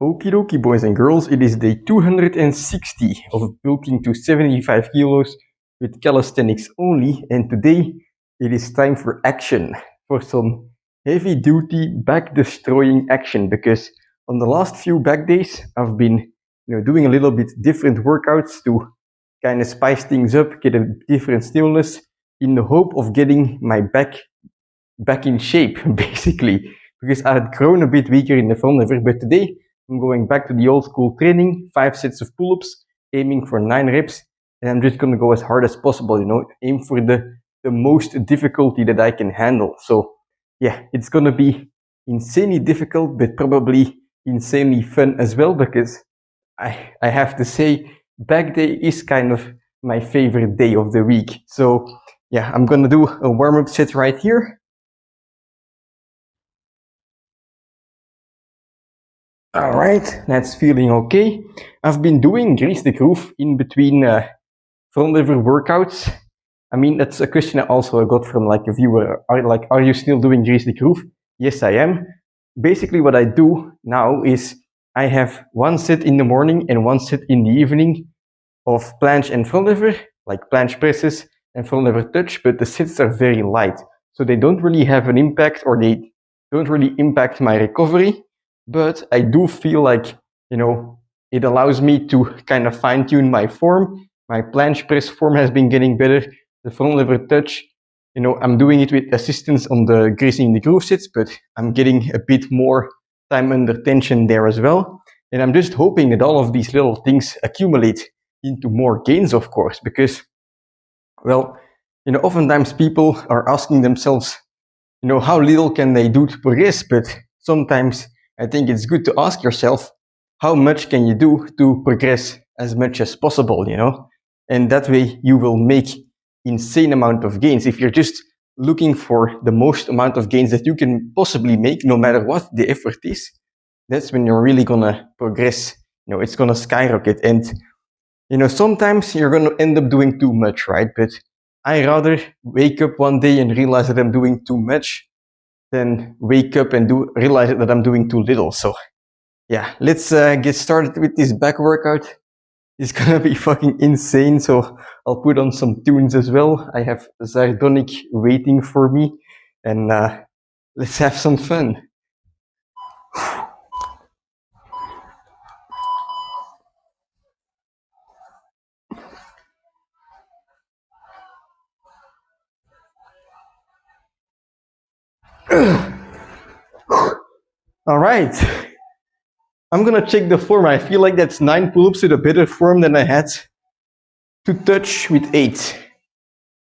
Okie dokie, boys and girls, it is day 260 of bulking to 75 kilos with calisthenics only, and today it is time for action, for some heavy duty back destroying action, because on the last few back days I've been doing a little bit different workouts to kind of spice things up, get a different stimulus in the hope of getting my back in shape, basically, because I had grown a bit weaker in the front lever, but today I'm going back to the old school training, 5 sets of pull-ups, aiming for 9 reps, and I'm just gonna go as hard as possible, aim for the most difficulty that I can handle. So yeah, it's gonna be insanely difficult, but probably insanely fun as well, because I have to say, back day is kind of my favorite day of the week. So yeah, I'm gonna do a warm-up set right here. Alright, that's feeling okay. I've been doing grease the groove in between front lever workouts. I mean, that's a question I also got from like a viewer. Are you still doing grease the groove? Yes, I am. Basically, what I do now is I have one set in the morning and one set in the evening of planche and front lever, like planche presses and front lever touch, but the sets are very light. So they don't really have an impact, or they don't really impact my recovery. But I do feel like, it allows me to kind of fine tune my form. My planche press form has been getting better. The front lever touch, I'm doing it with assistance on the greasing the groove sets, but I'm getting a bit more time under tension there as well. And I'm just hoping that all of these little things accumulate into more gains, of course, because, well, oftentimes people are asking themselves, how little can they do to progress? But sometimes I think it's good to ask yourself, how much can you do to progress as much as possible, And that way you will make insane amount of gains. If you're just looking for the most amount of gains that you can possibly make, no matter what the effort is, that's when you're really gonna progress. It's gonna skyrocket. And, sometimes you're gonna end up doing too much, right? But I rather wake up one day and realize that I'm doing too much than wake up and realize that I'm doing too little. So yeah, let's get started with this back workout. It's gonna be fucking insane, so I'll put on some tunes as well. I have Zardonic waiting for me, and let's have some fun. All right, I'm gonna check the form. I feel like that's 9 pull-ups with a better form than I had to touch with 8.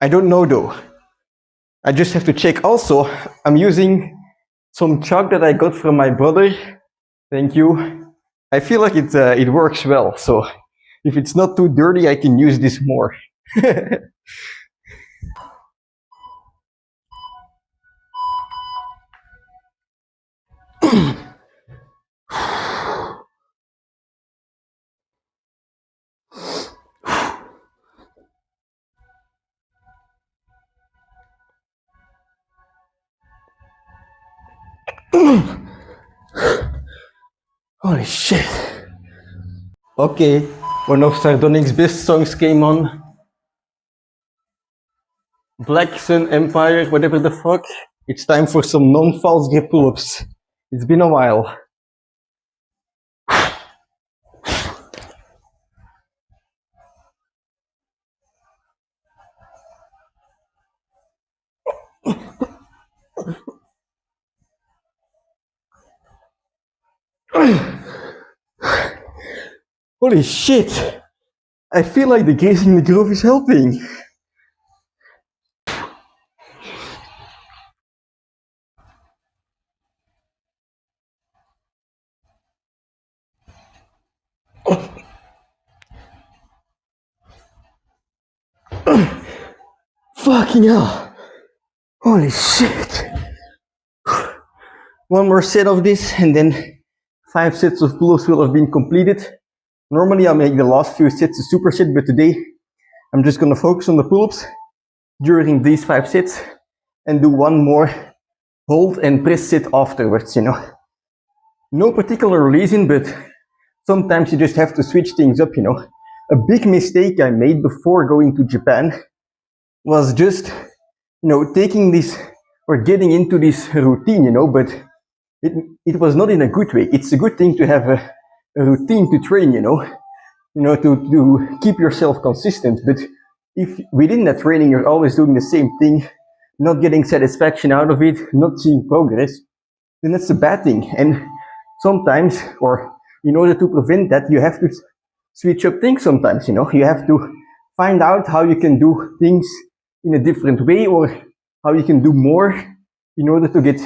I don't know though. I just have to check. Also, I'm using some chalk that I got from my brother. Thank you. I feel like it works well. So if it's not too dirty, I can use this more. Holy shit. Okay, one of Sardonic's best songs came on. Black Sun Empire, whatever the fuck. It's time for some non-false grip pull-ups. It's been a while. Holy shit! I feel like the greasing the groove is helping. Fucking hell! Holy shit! One more set of this, and then 5 sets of pull-ups will have been completed. Normally I make the last few sets a superset, but today I'm just gonna focus on the pull-ups during these 5 sets and do one more hold and press set afterwards, No particular reason, but sometimes you just have to switch things up, you know. A big mistake I made before going to Japan was just, you know, taking this or getting into this routine, you know, but it was not in a good way. It's a good thing to have a routine to train, you know, to keep yourself consistent. But if within that training you're always doing the same thing, not getting satisfaction out of it, not seeing progress, then that's a bad thing. And sometimes, or in order to prevent that, you have to switch up things sometimes, you know. You have to find out how you can do things in a different way or how you can do more in order to get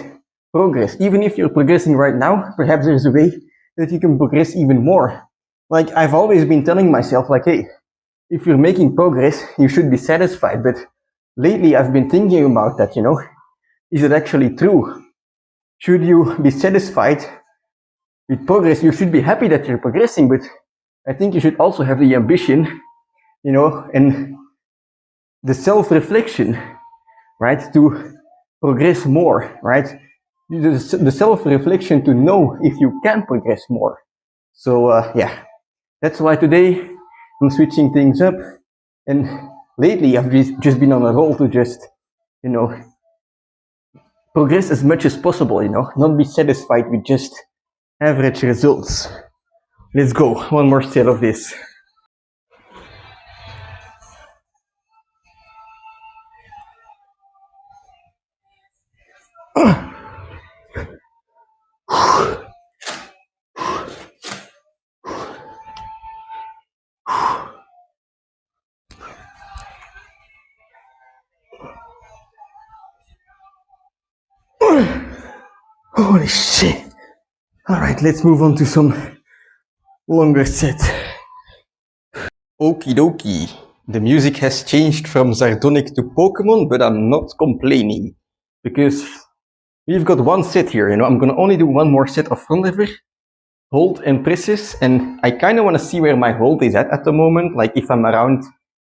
progress. Even if you're progressing right now, perhaps there's a way that you can progress even more. Like I've always been telling myself, like, hey, if you're making progress, you should be satisfied. But lately I've been thinking about that, you know. Is it actually true? Should you be satisfied with progress? You should be happy that you're progressing, but I think you should also have the ambition, you know, and the self-reflection, right, to progress more, right? The self-reflection to know if you can progress more. So yeah, that's why today I'm switching things up, and lately I've just been on a roll to just, you know, progress as much as possible, you know, not be satisfied with just average results. Let's go, one more set of this. Holy shit. Alright, let's move on to some longer set. Okie dokie. The music has changed from Sardonic to Pokemon, but I'm not complaining. Because we've got one set here, you know, I'm gonna only do one more set of frontlever, hold and presses, and I kinda wanna see where my hold is at the moment, like if I'm around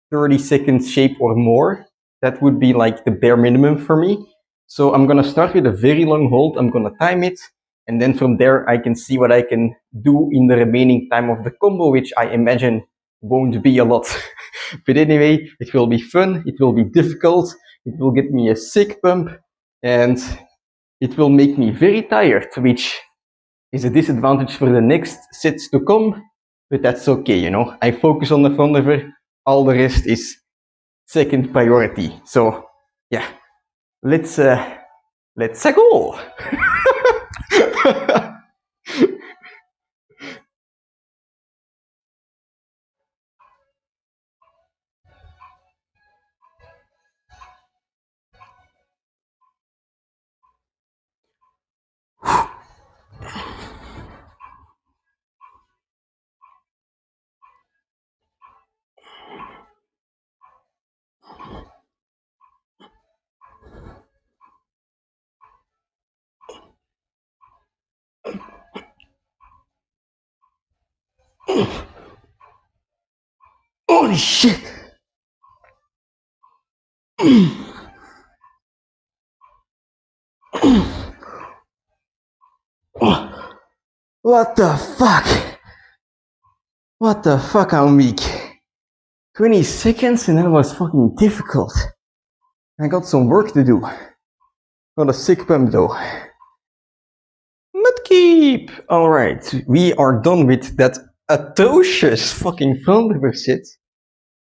30 seconds shape or more, that would be like the bare minimum for me. So I'm gonna start with a very long hold, I'm gonna time it, and then from there I can see what I can do in the remaining time of the combo, which I imagine won't be a lot. But anyway, it will be fun, it will be difficult, it will get me a sick pump, and it will make me very tired, which is a disadvantage for the next sets to come, but that's okay, you know. I focus on the front lever, all the rest is second priority. So yeah, let's go. Holy shit. What the fuck? What the fuck, I'm weak. 20 seconds and that was fucking difficult. I got some work to do. Got a sick pump though. Mudkeep! Alright, we are done with that atrocious fucking front lever set.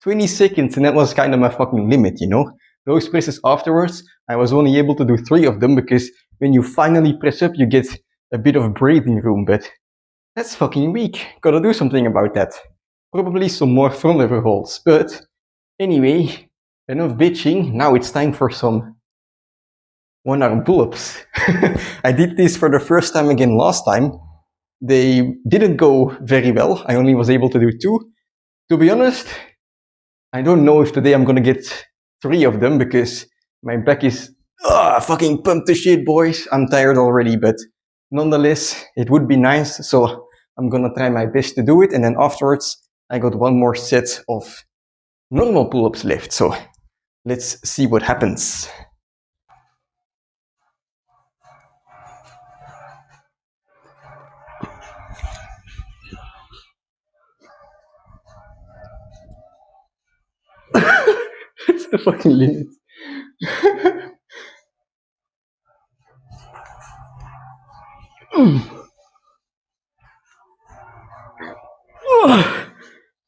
20 seconds and that was kind of my fucking limit, you know? Those presses afterwards, I was only able to do 3 of them because when you finally press up, you get a bit of breathing room, but that's fucking weak. Gotta do something about that. Probably some more front lever holds, but anyway, enough bitching, now it's time for some one-arm pull-ups. I did this for the first time again last time. They didn't go very well, I only was able to do 2. To be honest, I don't know if today I'm gonna get 3 of them because my back is fucking pumped to shit, boys. I'm tired already, but nonetheless, it would be nice, so I'm gonna try my best to do it, and then afterwards, I got one more set of normal pull-ups left, so let's see what happens. the fucking limit.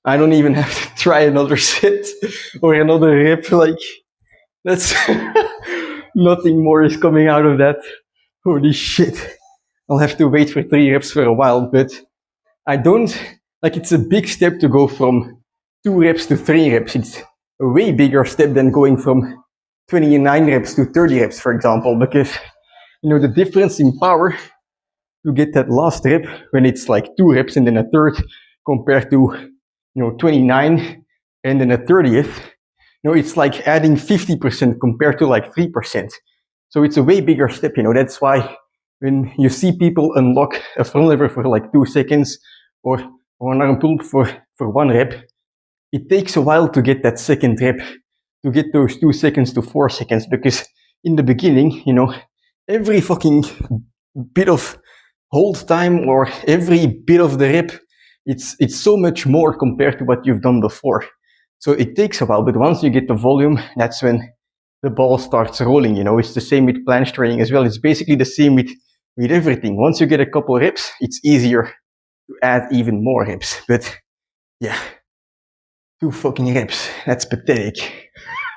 I don't even have to try another set or another rep. Like, that's nothing more is coming out of that. Holy shit. I'll have to wait for 3 reps for a while, but I don't, like, it's a big step to go from 2 reps to 3 reps. It's a way bigger step than going from 29 reps to 30 reps, for example, because, you know, the difference in power to get that last rep when it's like 2 reps and then a third compared to, you know, 29 and then a 30th, you know, it's like adding 50% compared to like 3%. So it's a way bigger step, you know. That's why when you see people unlock a front lever for like 2 seconds or an arm pull for 1 rep, it takes a while to get that second rep, to get those 2 seconds to 4 seconds, because in the beginning, you know, every fucking bit of hold time or every bit of the rep, it's so much more compared to what you've done before. So it takes a while, but once you get the volume, that's when the ball starts rolling, you know. It's the same with planche training as well. It's basically the same with everything. Once you get a couple reps, it's easier to add even more reps. But yeah, 2 fucking reps. That's pathetic.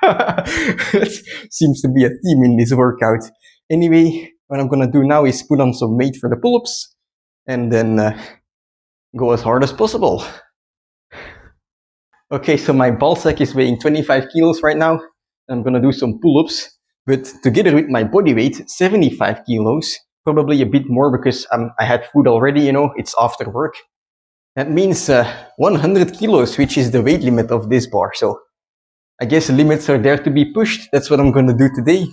That seems to be a theme in this workout. Anyway, what I'm gonna do now is put on some weight for the pull-ups and then go as hard as possible. Okay, so my ball sack is weighing 25 kilos right now. I'm gonna do some pull-ups, but together with my body weight, 75 kilos, probably a bit more because I had food already, you know, it's after work. That means 100 kilos, which is the weight limit of this bar. So I guess limits are there to be pushed. That's what I'm gonna do today.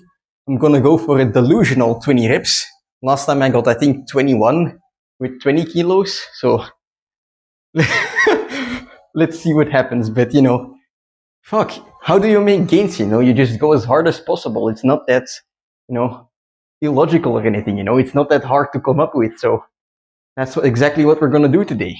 I'm gonna go for a delusional 20 reps. Last time I got, I think, 21 with 20 kilos. So let's see what happens. But, you know, fuck, how do you make gains? You know, you just go as hard as possible. It's not that, you know, illogical or anything, you know. It's not that hard to come up with. So that's exactly what we're gonna do today.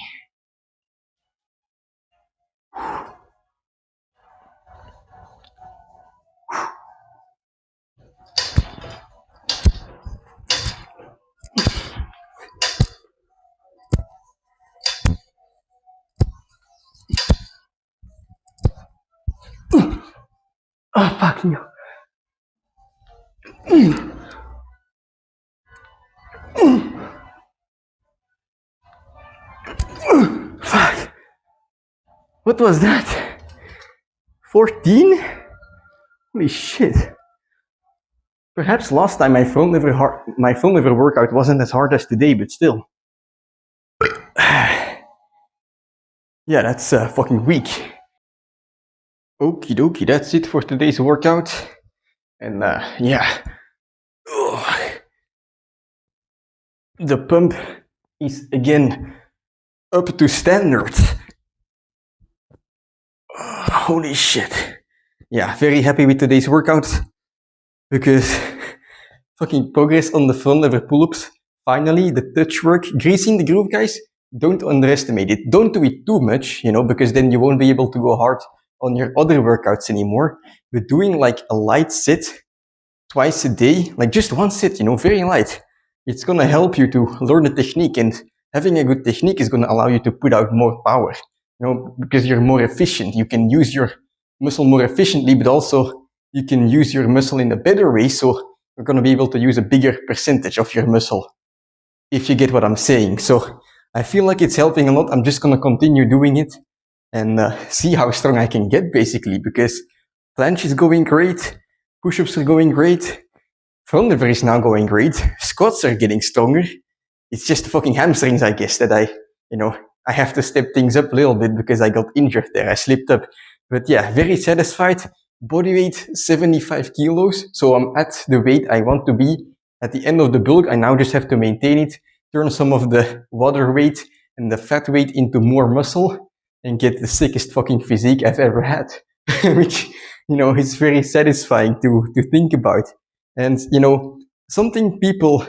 Oh, fucking hell. Fuck. What was that? 14? Holy shit. Perhaps last time my front lever workout wasn't as hard as today, but still. Yeah, that's fucking weak. Okie dokie, that's it for today's workout. And yeah. Ugh. The pump is again up to standard. Holy shit. Yeah, very happy with today's workout because fucking progress on the front lever pull-ups. Finally, the touch work, greasing the groove, guys. Don't underestimate it. Don't do it too much, you know, because then you won't be able to go hard on your other workouts anymore. But doing like a light set twice a day, like just 1 set, you know, very light, it's gonna help you to learn the technique, and having a good technique is gonna allow you to put out more power, you know, because you're more efficient. You can use your muscle more efficiently, but also you can use your muscle in a better way, so you're gonna be able to use a bigger percentage of your muscle, if you get what I'm saying. So I feel like it's helping a lot. I'm just gonna continue doing it and see how strong I can get, basically, because planche is going great, push-ups are going great, front lever is now going great, squats are getting stronger. It's just the fucking hamstrings, I guess, that I have to step things up a little bit because I got injured there. I slipped up. But yeah, very satisfied. Body weight, 75 kilos. So I'm at the weight I want to be at the end of the bulk. I now just have to maintain it, turn some of the water weight and the fat weight into more muscle, and get the sickest fucking physique I've ever had. Which, you know, is very satisfying to think about. And, you know, something people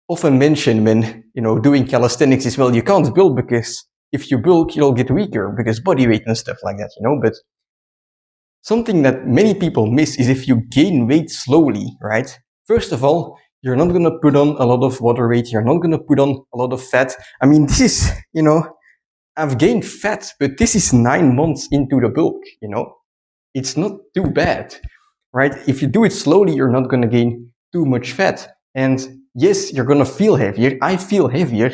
often mention when, you know, doing calisthenics is, well, you can't bulk because if you bulk, you'll get weaker because body weight and stuff like that, you know. But something that many people miss is if you gain weight slowly, right? First of all, you're not going to put on a lot of water weight. You're not going to put on a lot of fat. I mean, this is, I've gained fat, but this is 9 months into the bulk, It's not too bad, right? If you do it slowly, you're not going to gain too much fat. And yes, you're going to feel heavier. I feel heavier,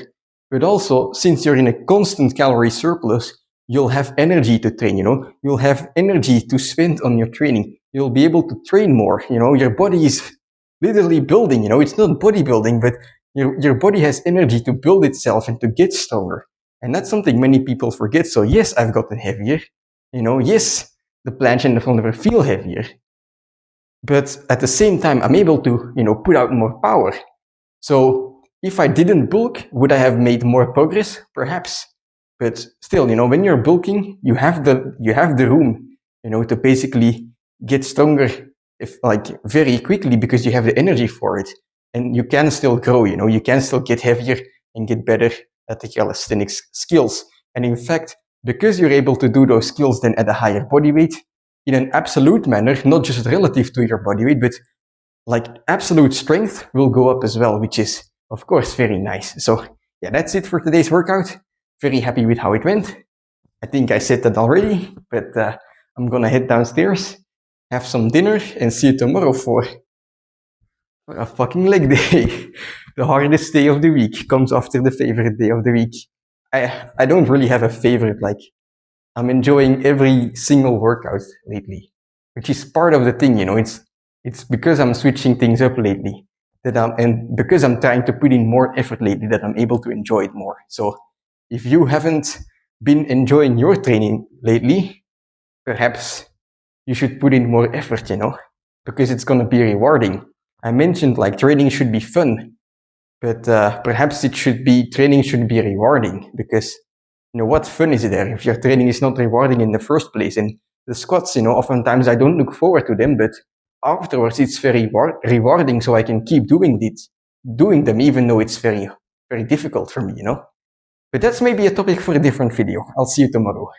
but also since you're in a constant calorie surplus, you'll have energy to train, You'll have energy to spend on your training. You'll be able to train more, Your body is literally building, It's not bodybuilding, but your body has energy to build itself and to get stronger. And that's something many people forget. So yes, I've gotten heavier. Yes, the planche and the frontlever feel heavier. But at the same time, I'm able to, put out more power. So if I didn't bulk, would I have made more progress? Perhaps. But still, when you're bulking, you have the room, to basically get stronger very quickly because you have the energy for it. And you can still grow, you can still get heavier and get better at the calisthenics skills. And in fact, because you're able to do those skills then at a higher body weight, in an absolute manner, not just relative to your body weight, but like absolute strength will go up as well, which is, of course, very nice. So yeah, that's it for today's workout. Very happy with how it went. I think I said that already, but I'm gonna head downstairs, have some dinner, and see you tomorrow for a fucking leg day. The hardest day of the week comes after the favorite day of the week. I don't really have a favorite, I'm enjoying every single workout lately, which is part of the thing, It's because I'm switching things up lately and because I'm trying to put in more effort lately that I'm able to enjoy it more. So if you haven't been enjoying your training lately, perhaps you should put in more effort, because it's going to be rewarding. I mentioned training should be fun, but perhaps training should be rewarding because what fun is there if your training is not rewarding in the first place? And the squats, oftentimes I don't look forward to them, but afterwards it's very rewarding, so I can keep doing them, even though it's very, very difficult for me, But that's maybe a topic for a different video. I'll see you tomorrow.